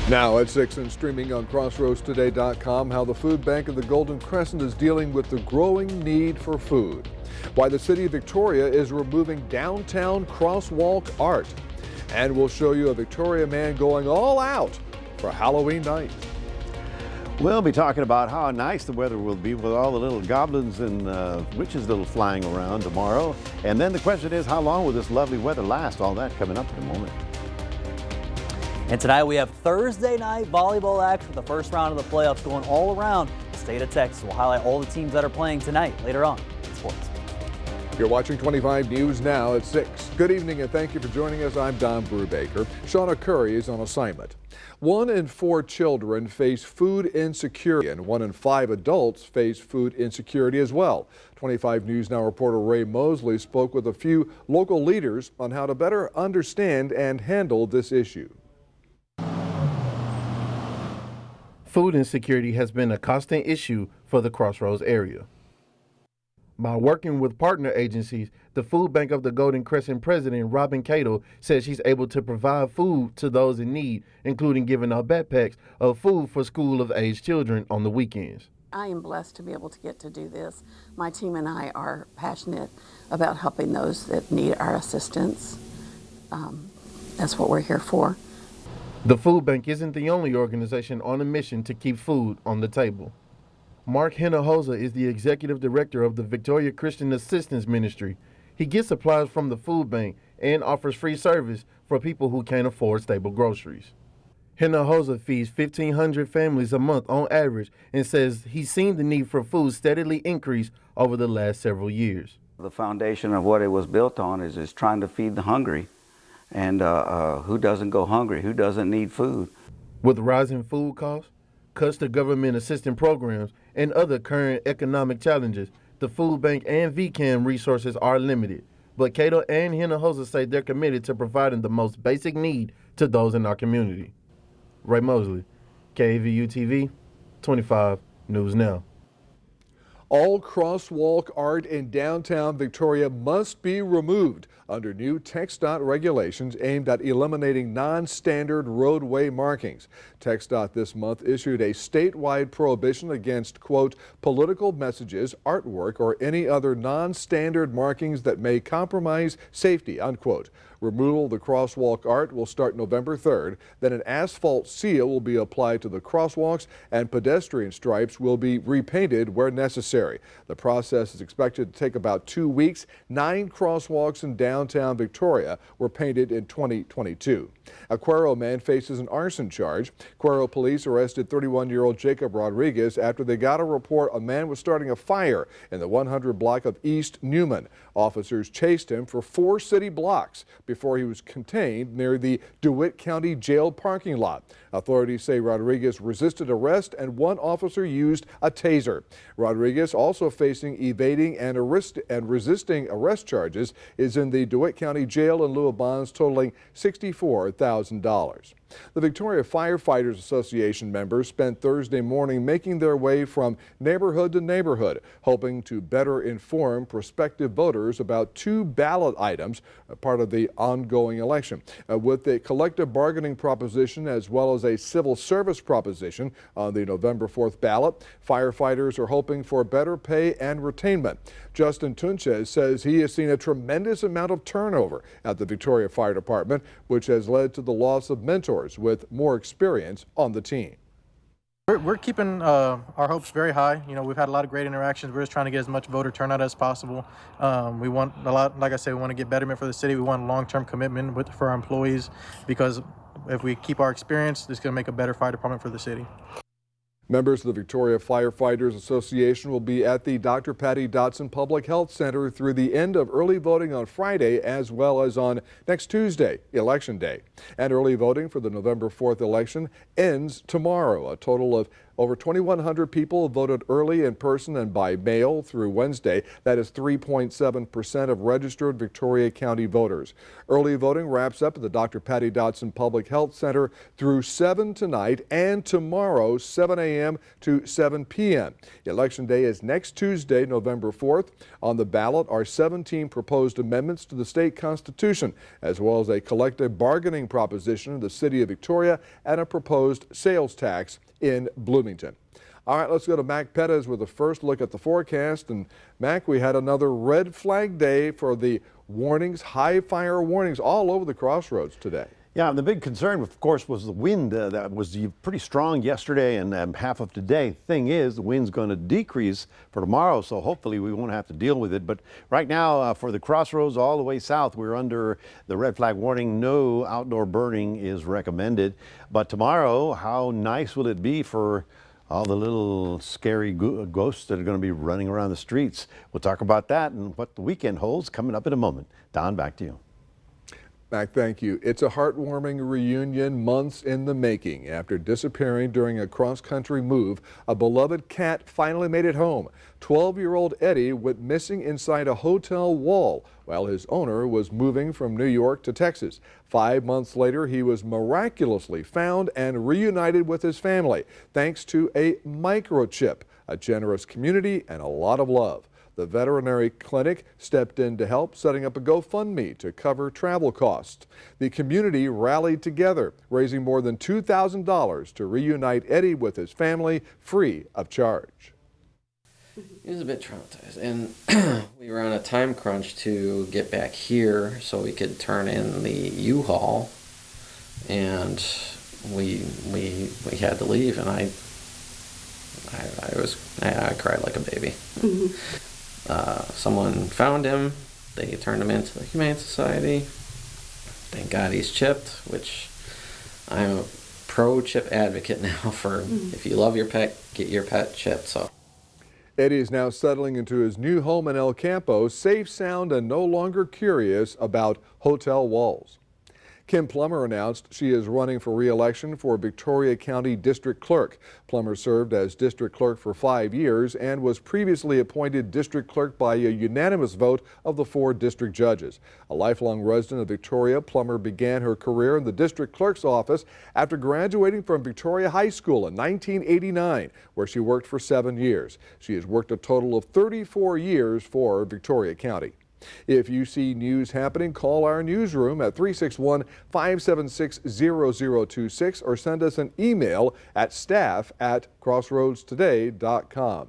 Now at 6 and streaming on crossroadstoday.com, how the food bank of the Golden Crescent is dealing with the growing need for food. Why the city of Victoria is removing downtown crosswalk art. And we'll show you a Victoria man going all out for Halloween night. We'll be talking about how nice the weather will be with all the little goblins and witches little flying around tomorrow. And then the question is, how long will this lovely weather last? All that coming up in a moment. And tonight we have Thursday night volleyball action with the first round of the playoffs going all around the state of Texas. We'll highlight all the teams that are playing tonight later on in sports. You're watching 25 News now at 6. Good evening and thank you for joining us. I'm Don Brubaker. Shauna Curry is on assignment. 1 in 4 children face food insecurity and 1 in 5 adults face food insecurity as well. 25 News Now reporter Ray Mosley spoke with a few local leaders on how to better understand and handle this issue. Food insecurity has been a constant issue for the Crossroads area. By working with partner agencies, the Food Bank of the Golden Crescent president, Robin Cato, says she's able to provide food to those in need, including giving out backpacks of food for school-of-age children on the weekends. I am blessed to be able to get to do this. My team and I are passionate about helping those that need our assistance. That's what we're here for. The Food Bank isn't the only organization on a mission to keep food on the table. Mark Hinojosa is the executive director of the Victoria Christian Assistance Ministry. He gets supplies from the food bank and offers free service for people who can't afford stable groceries. Hinojosa feeds 1,500 families a month on average and says he's seen the need for food steadily increase over the last several years. The foundation of what it was built on is trying to feed the hungry. And who doesn't go hungry? Who doesn't need food? With rising food costs, cuts to government assistance programs, and other current economic challenges, the food bank and VCAM resources are limited. But Cato and Hinojosa say they're committed to providing the most basic need to those in our community. Ray Mosley, KVU TV, 25 News Now. All crosswalk art in downtown Victoria must be removed under new TxDOT regulations aimed at eliminating non-standard roadway markings. TxDOT this month issued a statewide prohibition against, quote, political messages, artwork, or any other non-standard markings that may compromise safety, unquote. Removal of the crosswalk art will start November 3rd. Then an asphalt seal will be applied to the crosswalks and pedestrian stripes will be repainted where necessary. The process is expected to take about 2 weeks. 9 crosswalks in downtown Victoria were painted in 2022. A Cuero man faces an arson charge. Cuero police arrested 31-year-old Jacob Rodriguez after they got a report a man was starting a fire in the 100 block of East Newman. Officers chased him for 4 city blocks before he was contained near the DeWitt County Jail parking lot. Authorities say Rodriguez resisted arrest and 1 officer used a taser. Rodriguez, also facing evading and resisting arrest charges, is in the DeWitt County Jail in lieu of bonds totaling $64,000. The Victoria Firefighters Association members spent Thursday morning making their way from neighborhood to neighborhood, hoping to better inform prospective voters about 2 ballot items, part of the ongoing election. With a collective bargaining proposition as well as a civil service proposition on the November 4th ballot, firefighters are hoping for better pay and retainment. Justin Tunches says he has seen a tremendous amount of turnover at the Victoria Fire Department, which has led to the loss of mentors with more experience on the team. We're keeping our hopes very high. You know, we've had a lot of great interactions. We're just trying to get as much voter turnout as possible. We want a lot, like I said, we want to get betterment for the city. We want a long-term commitment for our employees, because if we keep our experience, it's going to make a better fire department for the city. Members of the Victoria Firefighters Association will be at the Dr. Patty Dotson Public Health Center through the end of early voting on Friday as well as on next Tuesday, Election Day. And early voting for the November 4th election ends tomorrow. A total of over 2,100 people voted early in person and by mail through Wednesday. That is 3.7% of registered Victoria County voters. Early voting wraps up at the Dr. Patty Dotson Public Health Center through 7 tonight and tomorrow, 7 a.m. a.m. to 7 p.m. Election day is next Tuesday, November 4th. On the ballot are 17 proposed amendments to the state constitution, as well as a collective bargaining proposition in the city of Victoria and a proposed sales tax in Bloomington. All right, let's go to Mac Pettis with a first look at the forecast. And Mac, we had another red flag day for the warnings, high fire warnings all over the crossroads today. Yeah, the big concern, of course, was the wind that was pretty strong yesterday and half of today. Thing is, the wind's going to decrease for tomorrow, so hopefully we won't have to deal with it. But right now, for the crossroads all the way south, we're under the red flag warning. No outdoor burning is recommended. But tomorrow, how nice will it be for all the little scary ghosts that are going to be running around the streets? We'll talk about that and what the weekend holds coming up in a moment. Don, back to you. Mac, thank you. It's a heartwarming reunion months in the making. After disappearing during a cross-country move, a beloved cat finally made it home. 12-year-old Eddie went missing inside a hotel wall while his owner was moving from New York to Texas. 5 months later, he was miraculously found and reunited with his family, thanks to a microchip, a generous community, and a lot of love. The veterinary clinic stepped in to help, setting up a GoFundMe to cover travel costs. The community rallied together, raising more than $2,000 to reunite Eddie with his family free of charge. He was a bit traumatized, and we were on a time crunch to get back here so we could turn in the U-Haul, and we had to leave, and I cried like a baby. Someone found him. They turned him into the Humane Society. Thank God he's chipped, which I'm a pro-chip advocate now for if you love your pet, get your pet chipped. So Eddie is now settling into his new home in El Campo, safe, sound, and no longer curious about hotel walls. Kim Plummer announced she is running for re-election for Victoria County District Clerk. Plummer served as District Clerk for 5 years and was previously appointed District Clerk by a unanimous vote of the 4 district judges. A lifelong resident of Victoria, Plummer began her career in the District Clerk's office after graduating from Victoria High School in 1989, where she worked for 7 years. She has worked a total of 34 years for Victoria County. If you see news happening, call our newsroom at 361-576-0026 or send us an email at staff@crossroadstoday.com.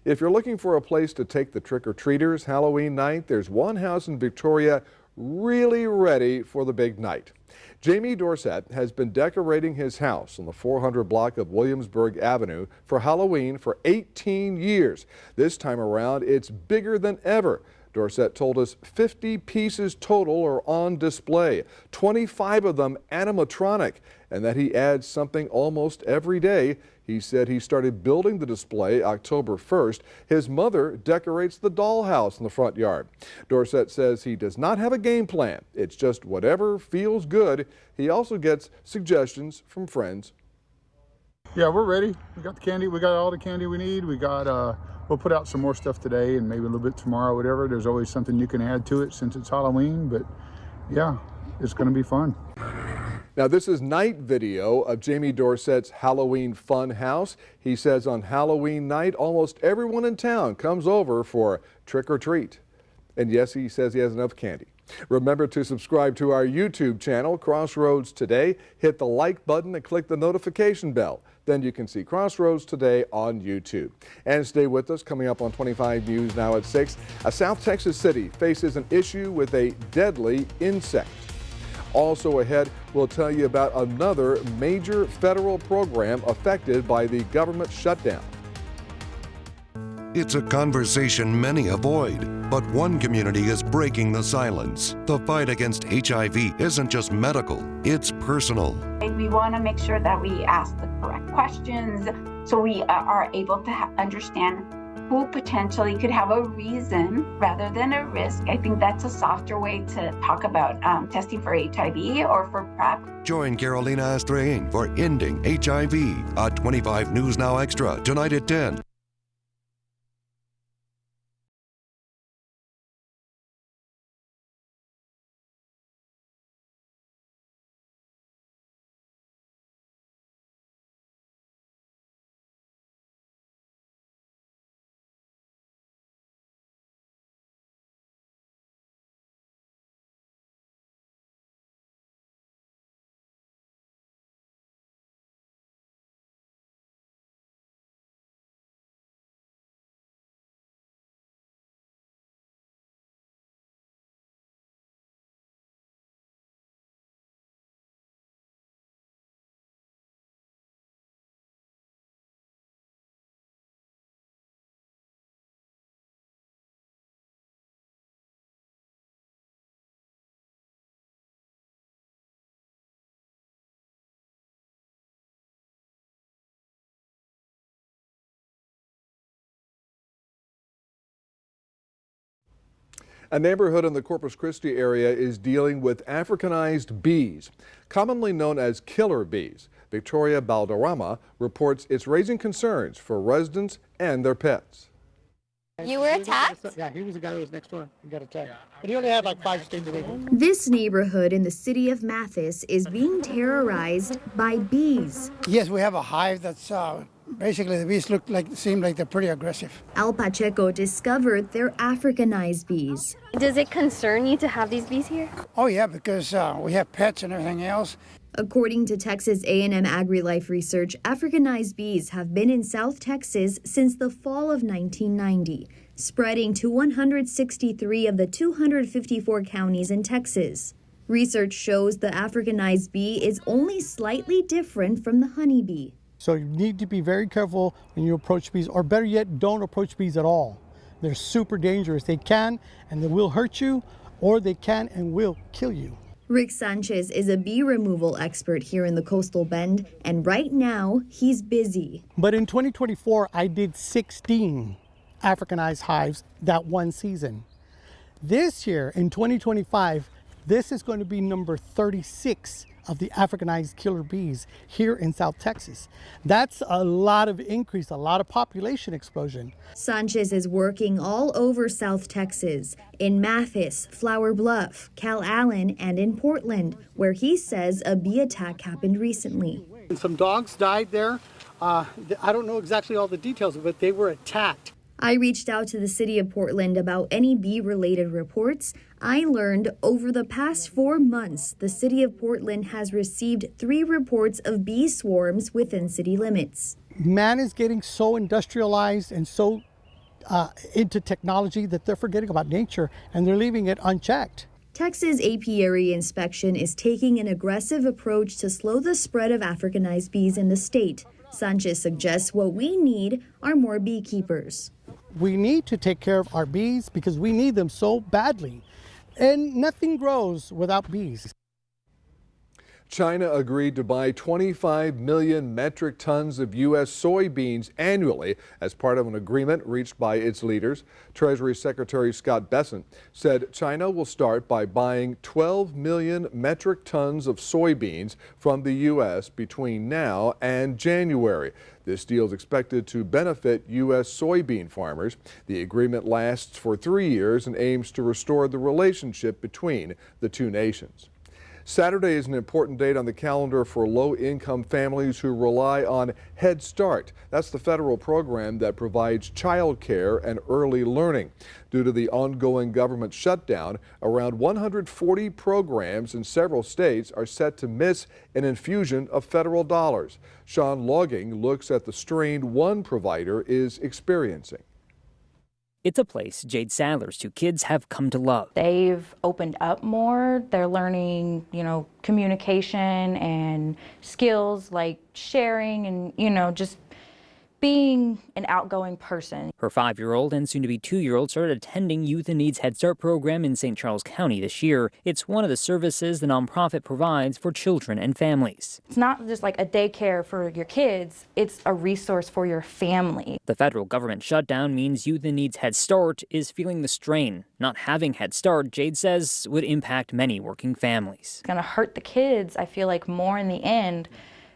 If you're looking for a place to take the trick-or-treaters Halloween night, there's one house in Victoria really ready for the big night. Jamie Dorsett has been decorating his house on the 400 block of Williamsburg Avenue for Halloween for 18 years. This time around, it's bigger than ever. Dorsett told us 50 pieces total are on display, 25 of them animatronic, and that he adds something almost every day. He said he started building the display October 1st. His mother decorates the dollhouse in the front yard. Dorsett says he does not have a game plan. It's just whatever feels good. He also gets suggestions from friends. Yeah, we're ready. We got the candy. We got all the candy we need. We'll put out some more stuff today and maybe a little bit tomorrow, whatever. There's always something you can add to it since it's Halloween, but yeah, it's going to be fun. Now, this is night video of Jamie Dorsett's Halloween fun house. He says on Halloween night, almost everyone in town comes over for trick or treat. And yes, he says he has enough candy. Remember to subscribe to our YouTube channel, Crossroads Today. Hit the like button and click the notification bell. Then you can see Crossroads Today on YouTube. And stay with us. Coming up on 25 News now at 6. A South Texas city faces an issue with a deadly insect. Also ahead, we'll tell you about another major federal program affected by the government shutdown. It's a conversation many avoid, but one community is breaking the silence. The fight against HIV isn't just medical, it's personal. We want to make sure that we ask the correct questions so we are able to understand who potentially could have a reason rather than a risk. I think that's a softer way to talk about testing for HIV or for PrEP. Join Carolina Astrain for Ending HIV, a 25 News Now Extra, tonight at 10. A neighborhood in the Corpus Christi area is dealing with Africanized bees, commonly known as killer bees. Victoria Balderrama reports it's raising concerns for residents and their pets. You were attacked? Yeah, he was the guy that was next door. He got attacked. But he only had like 5 stings. This neighborhood in the city of Mathis is being terrorized by bees. Yes, we have a hive that's basically the bees seem like they're pretty aggressive. Al Pacheco discovered they're Africanized bees. Does it concern you to have these bees here? Oh yeah, because we have pets and everything else. According to Texas A&M AgriLife research, Africanized bees have been in South Texas since the fall of 1990, spreading to 163 of the 254 counties in Texas. Research shows the Africanized bee is only slightly different from the honeybee. So you need to be very careful when you approach bees, or better yet, don't approach bees at all. They're super dangerous. They can and they will hurt you, or they can and will kill you. Rick Sanchez is a bee removal expert here in the Coastal Bend, and right now he's busy. But in 2024, I did 16 Africanized hives that one season. This year, in 2025, this is going to be number 36 of the Africanized killer bees here in South Texas. That's a lot of increase, a lot of population explosion. Sanchez is working all over South Texas, in Mathis, Flower Bluff, Cal Allen, and in Portland, where he says a bee attack happened recently. Some dogs died there. I don't know exactly all the details, but they were attacked. I reached out to the city of Portland about any bee-related reports. I learned over the past 4 months, the city of Portland has received 3 reports of bee swarms within city limits. Man is getting so industrialized and so into technology that they're forgetting about nature and they're leaving it unchecked. Texas Apiary Inspection is taking an aggressive approach to slow the spread of Africanized bees in the state. Sanchez suggests what we need are more beekeepers. We need to take care of our bees because we need them so badly. And nothing grows without bees. China agreed to buy 25 million metric tons of U.S. soybeans annually as part of an agreement reached by its leaders. Treasury Secretary Scott Bessent said China will start by buying 12 million metric tons of soybeans from the U.S. between now and January. This deal is expected to benefit U.S. soybean farmers. The agreement lasts for 3 years and aims to restore the relationship between the two nations. Saturday is an important date on the calendar for low-income families who rely on Head Start. That's the federal program that provides child care and early learning. Due to the ongoing government shutdown, around 140 programs in several states are set to miss an infusion of federal dollars. Sean Logging looks at the strain one provider is experiencing. It's a place Jade Sadler's 2 kids have come to love. They've opened up more. They're learning, communication and skills like sharing and, just being an outgoing person. Her 5-year-old and soon-to-be 2-year-old started attending Youth in Need's Head Start program in St. Charles County this year. It's one of the services the nonprofit provides for children and families. It's not just like a daycare for your kids, it's a resource for your family. The federal government shutdown means Youth in Need's Head Start is feeling the strain. Not having Head Start, Jade says, would impact many working families. It's going to hurt the kids, I feel like, more in the end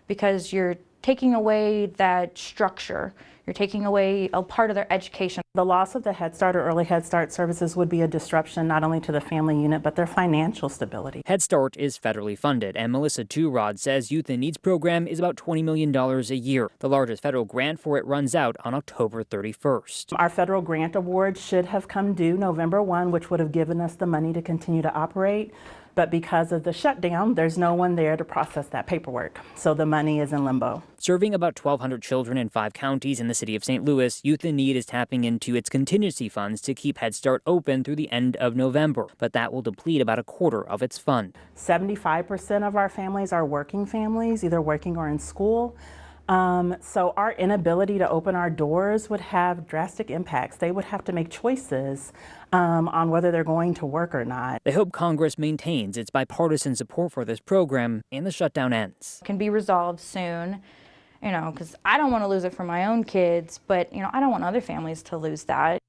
because you're taking away that structure. You're taking away a part of their education. The loss of the Head Start or early Head Start services would be a disruption not only to the family unit, but their financial stability. Head Start is federally funded, and Melissa Turod says Youth in Needs program is about $20 million a year. The largest federal grant for it runs out on October 31st. Our federal grant award should have come due November 1, which would have given us the money to continue to operate. But because of the shutdown, there's no one there to process that paperwork. So the money is in limbo. Serving about 1,200 children in 5 counties in the city of St. Louis, Youth in Need is tapping into its contingency funds to keep Head Start open through the end of November. But that will deplete about a quarter of its fund. 75% of our families are working families, either working or in school. So our inability to open our doors would have drastic impacts. They would have to make choices on whether they're going to work or not. They hope Congress maintains its bipartisan support for this program and the shutdown ends. It can be resolved soon, because I don't want to lose it for my own kids, but, I don't want other families to lose that.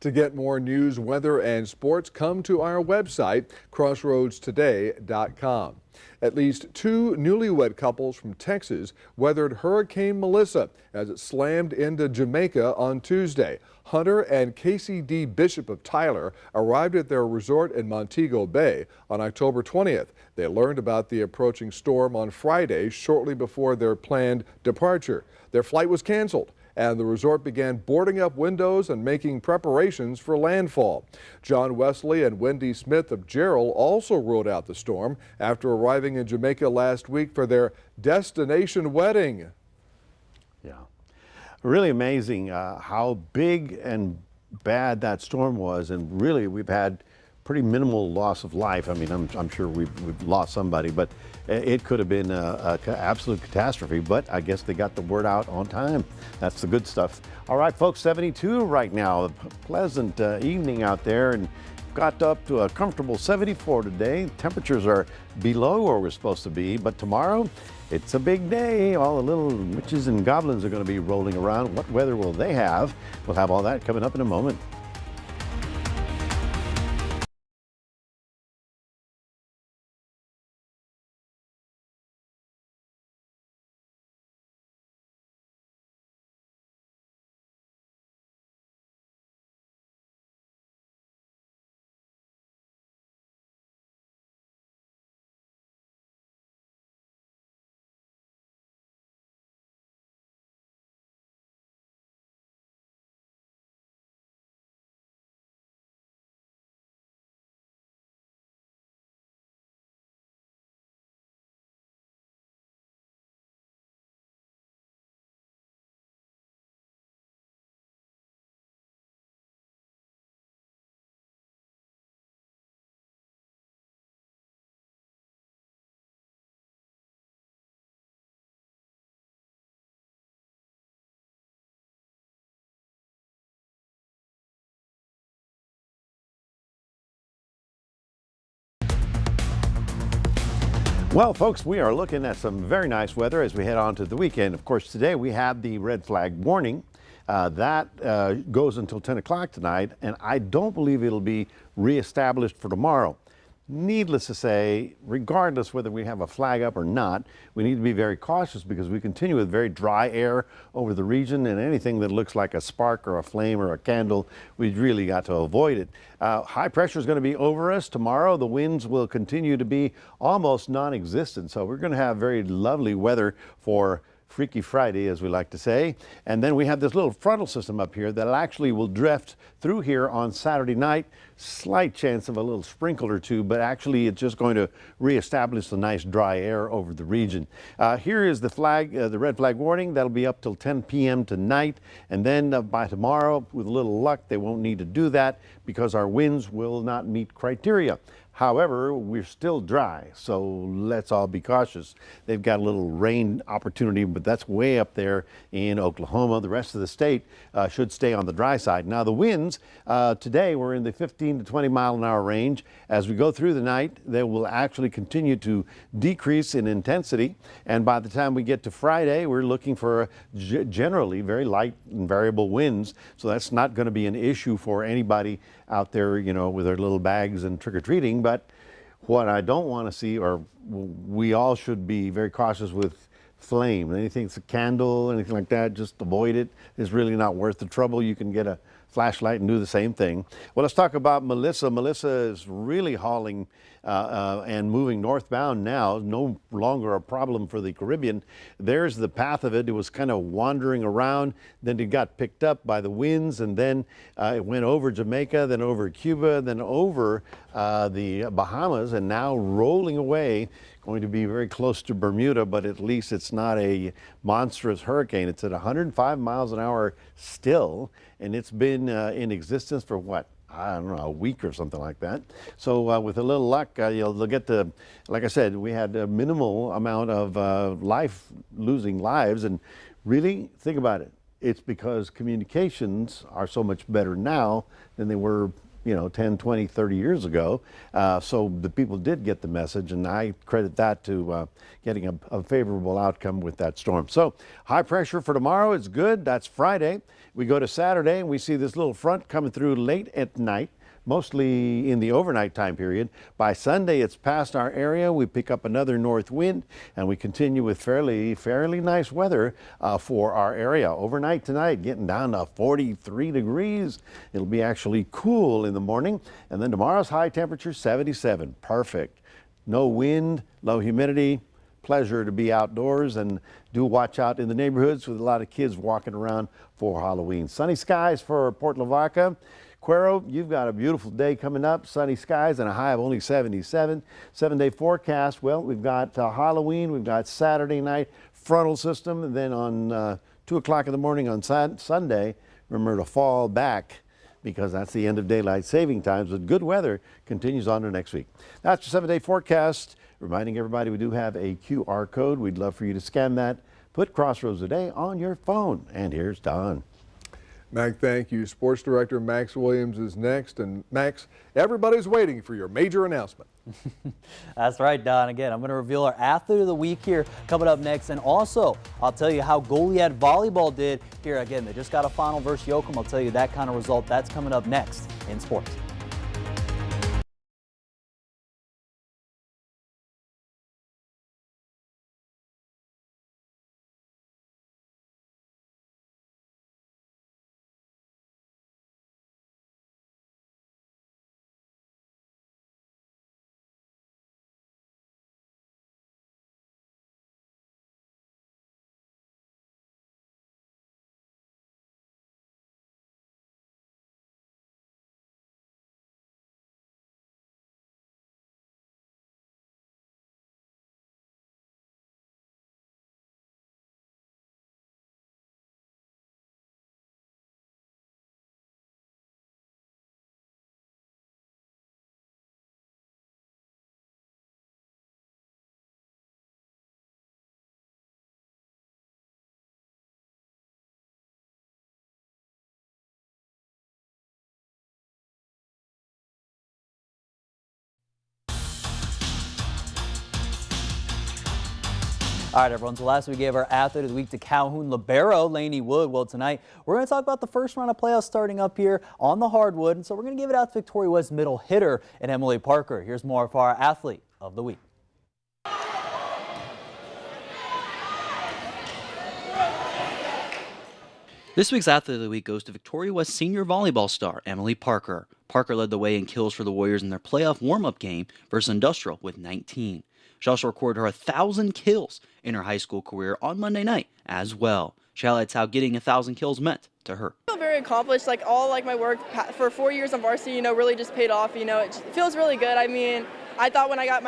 To get more news, weather, and sports, come to our website, crossroadstoday.com. At least 2 newlywed couples from Texas weathered Hurricane Melissa as it slammed into Jamaica on Tuesday. Hunter and Casey D. Bishop of Tyler arrived at their resort in Montego Bay on October 20th. They learned about the approaching storm on Friday, shortly before their planned departure. Their flight was canceled, and the resort began boarding up windows and making preparations for landfall. John Wesley and Wendy Smith of Gerald also rode out the storm after arriving in Jamaica last week for their destination wedding. Yeah, really amazing how big and bad that storm was, and really we've had pretty minimal loss of life. I mean, I'm sure we've lost somebody, but it could have been an absolute catastrophe, but I guess they got the word out on time. That's the good stuff. All right, folks, 72 right now. A pleasant evening out there, and got up to a comfortable 74 today. Temperatures are below where we're supposed to be, but tomorrow it's a big day. All the little witches and goblins are going to be rolling around. What weather will they have? We'll have all that coming up in a moment. Well, folks, we are looking at some very nice weather as we head on to the weekend. Of course, today we have the red flag warning. That goes until 10 o'clock tonight, and I don't believe it'll be reestablished for tomorrow. Needless to say, regardless whether we have a flag up or not, we need to be very cautious because we continue with very dry air over the region, and anything that looks like a spark or a flame or a candle, we've really got to avoid it. High pressure is going to be over us tomorrow. The winds will continue to be almost non-existent, so we're going to have very lovely weather for Freaky Friday, as we like to say. And then we have this little frontal system up here that actually will drift through here on Saturday night. Slight chance of a little sprinkle or two, but actually it's just going to reestablish the nice dry air over the region. Here is the flag, the red flag warning. That'll be up till 10 p.m. tonight. And then by tomorrow, with a little luck, they won't need to do that because our winds will not meet criteria. However, we're still dry, so let's all be cautious. They've got a little rain opportunity, but that's way up there in Oklahoma. The rest of the state should stay on the dry side. Now, the winds today were in the 15 to 20 mile an hour range. As we go through the night, they will actually continue to decrease in intensity. And by the time we get to Friday, we're looking for generally very light and variable winds. So that's not going to be an issue for anybody out there, you know, with their little bags and trick-or-treating. But what I don't want to see, or we all should be very cautious with flame. Anything that's a candle, anything like that, just avoid it. It's really not worth the trouble. You can get a flashlight and do the same thing. Well, let's talk about Melissa. Melissa is really hauling and moving northbound now, no longer a problem for the Caribbean. There's the path of it. It was kind of wandering around, then it got picked up by the winds, and then it went over Jamaica, then over Cuba, then over the Bahamas, and now rolling away, going to be very close to Bermuda, but at least it's not a monstrous hurricane. It's at 105 miles an hour still, and it's been in existence for what? I don't know, a week or something like that. So with a little luck, you'll get the, like I said, we had a minimal amount of losing lives. And really, think about it. It's because communications are so much better now than they were 10, 20, 30 years ago. So the people did get the message, and I credit that to getting a favorable outcome with that storm. So high pressure for tomorrow is good. That's Friday. We go to Saturday, and we see this little front coming through late at night, mostly in the overnight time period. By Sunday, it's past our area. We pick up another north wind, and we continue with fairly nice weather for our area. Overnight tonight, getting down to 43 degrees. It'll be actually cool in the morning. And then tomorrow's high temperature, 77. Perfect. No wind, low humidity. Pleasure to be outdoors, and do watch out in the neighborhoods with a lot of kids walking around for Halloween. Sunny skies for Port Lavaca. Cuero, you've got a beautiful day coming up. Sunny skies and a high of only 77. 7-day forecast. Well, we've got Halloween. We've got Saturday night frontal system. And then on 2 o'clock in the morning on Sunday, remember to fall back because that's the end of daylight saving times. But good weather continues on to next week. That's your 7-day forecast. Reminding everybody we do have a QR code. We'd love for you to scan that. Put Crossroads Today on your phone. And here's Don. Mac, thank you. Sports Director Max Williams is next. And Max, everybody's waiting for your major announcement. That's right, Don. Again, I'm going to reveal our Athlete of the Week here coming up next. And also, I'll tell you how Goliad Volleyball did here. Again, they just got a final versus Yoakum. I'll tell you that kind of result. That's coming up next in sports. All right, everyone. So last week we gave our Athlete of the Week to Calhoun libero Lainey Wood. Well, tonight we're going to talk about the first round of playoffs starting up here on the hardwood. And so we're going to give it out to Victoria West middle hitter and Emily Parker. Here's more for our Athlete of the Week. This week's Athlete of the Week goes to Victoria West senior volleyball star Emily Parker. Parker led the way in kills for the Warriors in their playoff warm-up game versus Industrial with 19. She also recorded her 1,000 kills in her high school career on Monday night as well. She highlights how getting 1,000 kills meant to her. I feel very accomplished. Like all my work for 4 years on varsity, really just paid off. It feels really good. I mean, I thought when I got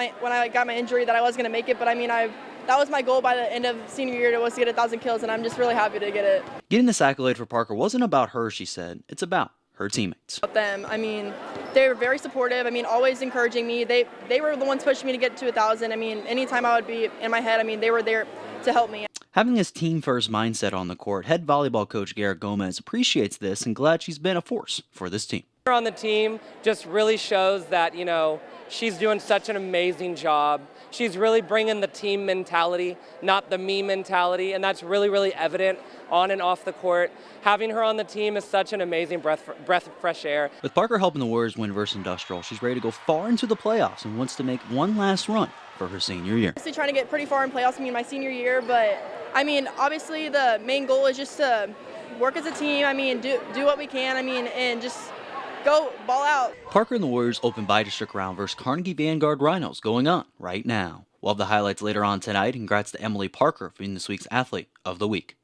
my injury that I was going to make it, but I mean, that was my goal by the end of senior year was to get 1,000 kills, and I'm just really happy to get it. Getting this accolade for Parker wasn't about her, she said. It's about her teammates. Them, I mean, they were very supportive. I mean, always encouraging me. They were the ones pushing me to get to 1,000. I mean, anytime I would be in my head, I mean, they were there to help me. Having this team-first mindset on the court, head volleyball coach Garrett Gomez appreciates this and glad she's been a force for this team. On the team just really shows that, she's doing such an amazing job. She's really bringing the team mentality, not the me mentality, and that's really, really evident on and off the court. Having her on the team is such an amazing breath of fresh air. With Parker helping the Warriors win versus Industrial, she's ready to go far into the playoffs and wants to make one last run for her senior year. Obviously trying to get pretty far in playoffs my senior year, but I mean, obviously the main goal is just to work as a team. I mean, do what we can. I mean, and just go ball out. Parker and the Warriors open bi-district round versus Carnegie Vanguard Rhinos going on right now. We'll have the highlights later on tonight. Congrats to Emily Parker for being this week's Athlete of the Week.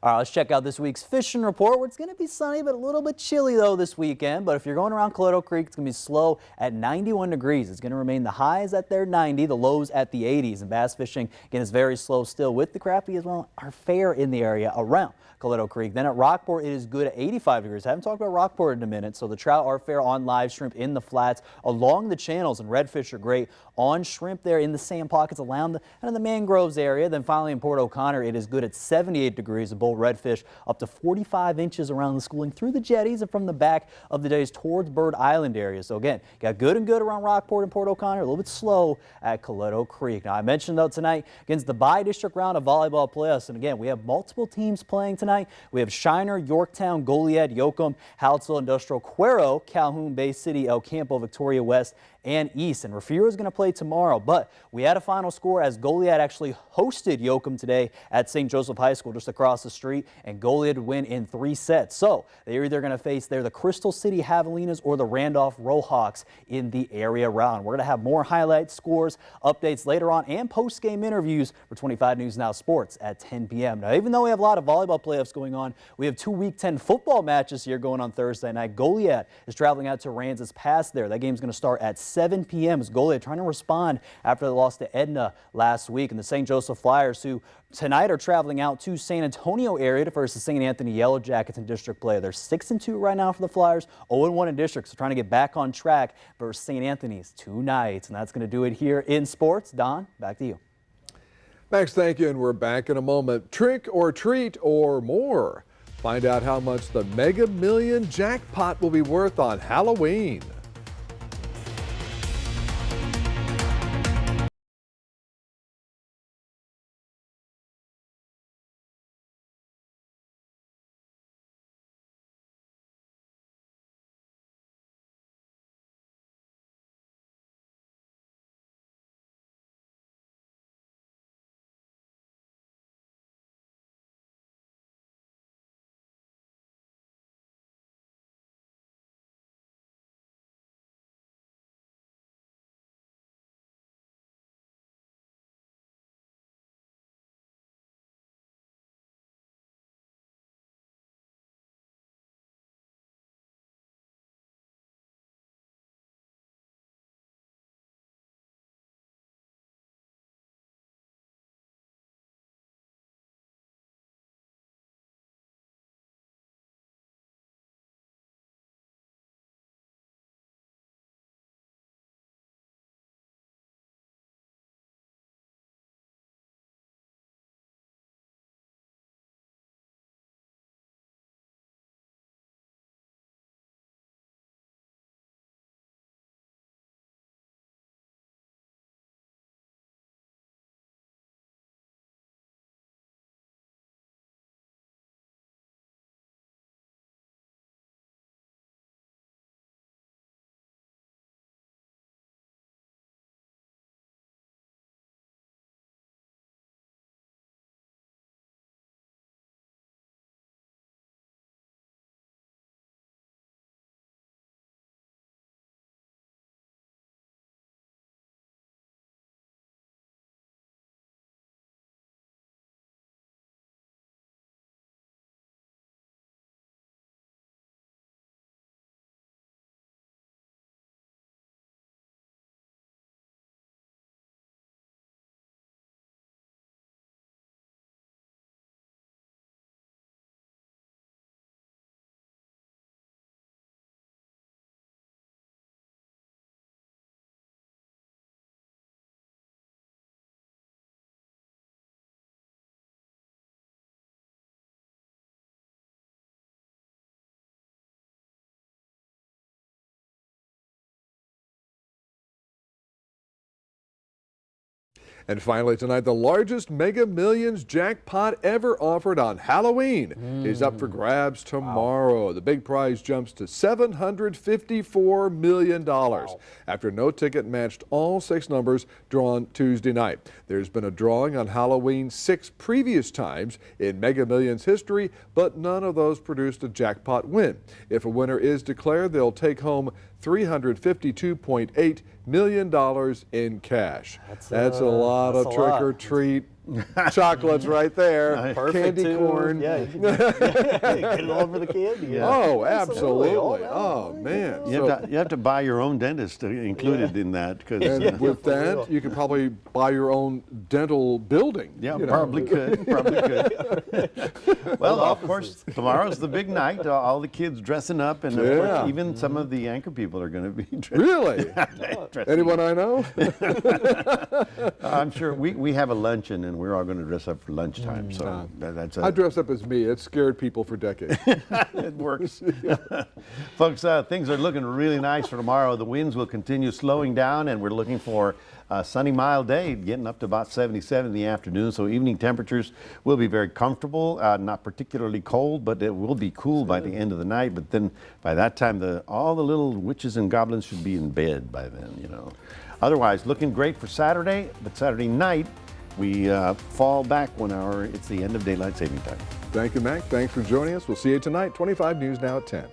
All right, let's check out this week's fishing report, where it's going to be sunny but a little bit chilly, though, this weekend. But if you're going around Coleto Creek, it's going to be slow at 91 degrees. It's going to remain the highs at their 90, the lows at the 80s. And bass fishing, again, is very slow still with the crappie as well. Are fair in the area around Coleto Creek. Then at Rockport, it is good at 85 degrees. I haven't talked about Rockport in a minute. So the trout are fair on live shrimp in the flats along the channels, and redfish are great on shrimp there in the sand pockets around the mangroves area. Then finally in Port O'Connor, it is good at 78 degrees. The rainbow redfish up to 45 inches around the schooling through the jetties and from the back of the days towards Bird Island area. So again, got good and good around Rockport and Port O'Connor, a little bit slow at Coleto Creek. Now I mentioned though tonight against the bi-district round of volleyball playoffs, and again we have multiple teams playing tonight. We have Shiner, Yorktown, Goliad, Yoakum, Hallettsville Industrial, Cuero, Calhoun, Bay City, El Campo, Victoria West, and East. And Refugio is going to play tomorrow, but we had a final score as Goliad actually hosted Yoakum today at St. Joseph High School just across the street, and Goliad would win in 3 sets. So they're either going to face the Crystal City Javelinas or the Randolph Rohawks in the area round. We're going to have more highlights, scores, updates later on, and post-game interviews for 25 News Now Sports at 10 p.m. Now, even though we have a lot of volleyball playoffs going on, we have 2 Week 10 football matches here going on Thursday night. Goliad is traveling out to Ranzas Pass there. That game's going to start at 7 p.m. as Goliad trying to respond after they lost to Edna last week. And the St. Joseph Flyers, who tonight are traveling out to San Antonio area to face the St. Anthony Yellow Jackets in district play. They're 6-2 right now for the Flyers, 0-1 in district, so trying to get back on track versus St. Anthony's tonight. And that's going to do it here in sports. Don, back to you. Max, thank you, and we're back in a moment. Trick or treat or more. Find out how much the Mega Million jackpot will be worth on Halloween. And finally tonight, the largest Mega Millions jackpot ever offered on Halloween is up for grabs tomorrow. Wow. The big prize jumps to $754 million after no ticket matched all 6 numbers drawn Tuesday night. There's been a drawing on Halloween 6 previous times in Mega Millions history, but none of those produced a jackpot win. If a winner is declared, they'll take home $352.8 million in cash. That's a lot of trick-or-treat chocolates right there. Perfect candy corn. Yeah, get it all for the candy. Yeah. Oh, absolutely. Oh, man. You have to buy your own dentist included in that. And with that, you could probably buy your own dental building. Yeah, probably could. Probably could. Well, of course, tomorrow's the big night. All the kids dressing up, and of course, even some of the anchor people are going to be dressed. Really? Anyone I know? I'm sure we have a luncheon, and we're all going to dress up for lunchtime. So that's I dress up as me. It scared people for decades. It works. Folks, things are looking really nice for tomorrow. The winds will continue slowing down, and we're looking for a sunny, mild day, getting up to about 77 in the afternoon. So evening temperatures will be very comfortable, not particularly cold, but it will be cool by the end of the night. But then by that time, all the little witches and goblins should be in bed by then, you know. Otherwise, looking great for Saturday, but Saturday night, we fall back it's the end of daylight saving time. Thank you, Mac. Thanks for joining us. We'll see you tonight, 25 News Now at 10.